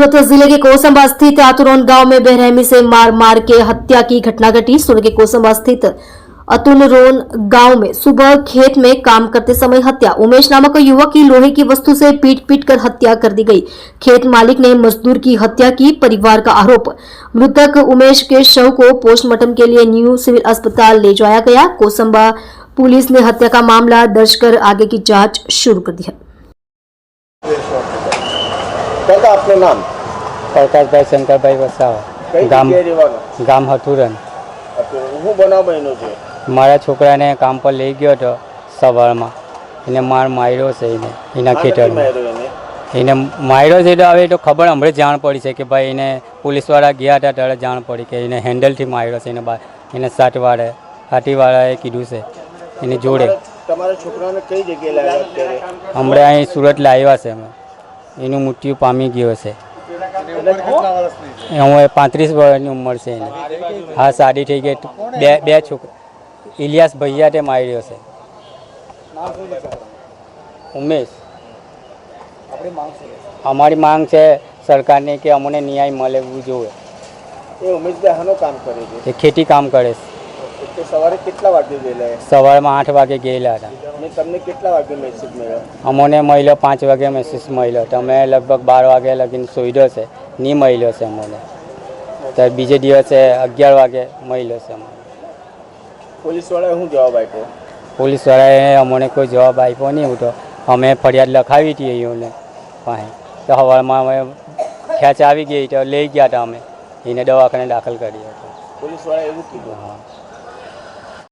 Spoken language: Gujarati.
सूरत जिले के कोसंबा स्थित अतुरौन गांव में बेरहमी से मार के हत्या की घटना घटी। सूरत के कोसंबा स्थित अतुरौन गांव में सुबह खेत में काम करते समय हत्या। उमेश नामक युवक की लोहे की वस्तु से पीट कर हत्या कर दी गई। खेत मालिक ने मजदूर की हत्या की। परिवार का आरोप। मृतक उमेश के शव को पोस्टमार्टम के लिए न्यू सिविल अस्पताल ले जाया गया। कोसंबा पुलिस ने हत्या का मामला दर्ज कर आगे की जांच शुरू कर दी है। दादा आपનું નામ? પ્રકાશભાઈ શંકરભાઈ વસાવા, ગામ હતુરન। હું બનાવ બન્યો છે? મારા છોકરાને કામ પર લઈ ગયો હતો સવારમાં, એને માર્યો છે એના ખેતરમાં। એને માર્યો છે તો હવે તો ખબર હમણાં જાણ પડી છે કે ભાઈ એને પોલીસવાળા ગયા હતા ત્યારે જાણ પડી કે એને હેન્ડલથી માર્યો છે। એને હાથીવાળાએ કીધું છે એની જોડે। તમારા છોકરાને કઈ જગ્યાએ લાવ્યા અત્યારે? હમણાં અહીં સુરત લાવ્યા છે અમે। એનું મૃત્યુ પામી ગયો છે। હું 35 વર્ષની ઉંમર છે એને। હા, શાદી થઈ ગઈ। બે છોકરા ઇલિયાસ ભૈયાતે માર્યો છે ઉમેશ। અમારી માંગ છે સરકારની કે અમને ન્યાય મળવું જોઈએ। એ ઉમેશભાઈ હાનું કામ કરે છે? એ ખેતી કામ કરે છે। સવારે કેટલા વાગે ગયેલા? સવારમાં 8 વાગે ગયેલા હતા। તમને કેટલા વાગે મેસેજ મળ્યો? અમને મળ્યો 5 વાગે મેસેજ મળ્યો। તમે લગભગ 12 વાગે લગીને સોઈડો છે, નહીં મળ્યો છે અમને। તો બીજે દિવસે 11 વાગે મળ્યો છે અમને। પોલીસવાળાએ શું જવાબ આપ્યો? પોલીસવાળાએ અમને કોઈ જવાબ આપ્યો નહીં। તો અમે ફરિયાદ લખાવી હતી અહીંઓને પાસે। તો સવારમાં અમે ખેંચ આવી ગઈ તો લઈ ગયા હતા અમે એને દવાખાને દાખલ કરી હતો। પોલીસવાળાએ એવું કીધું? હા।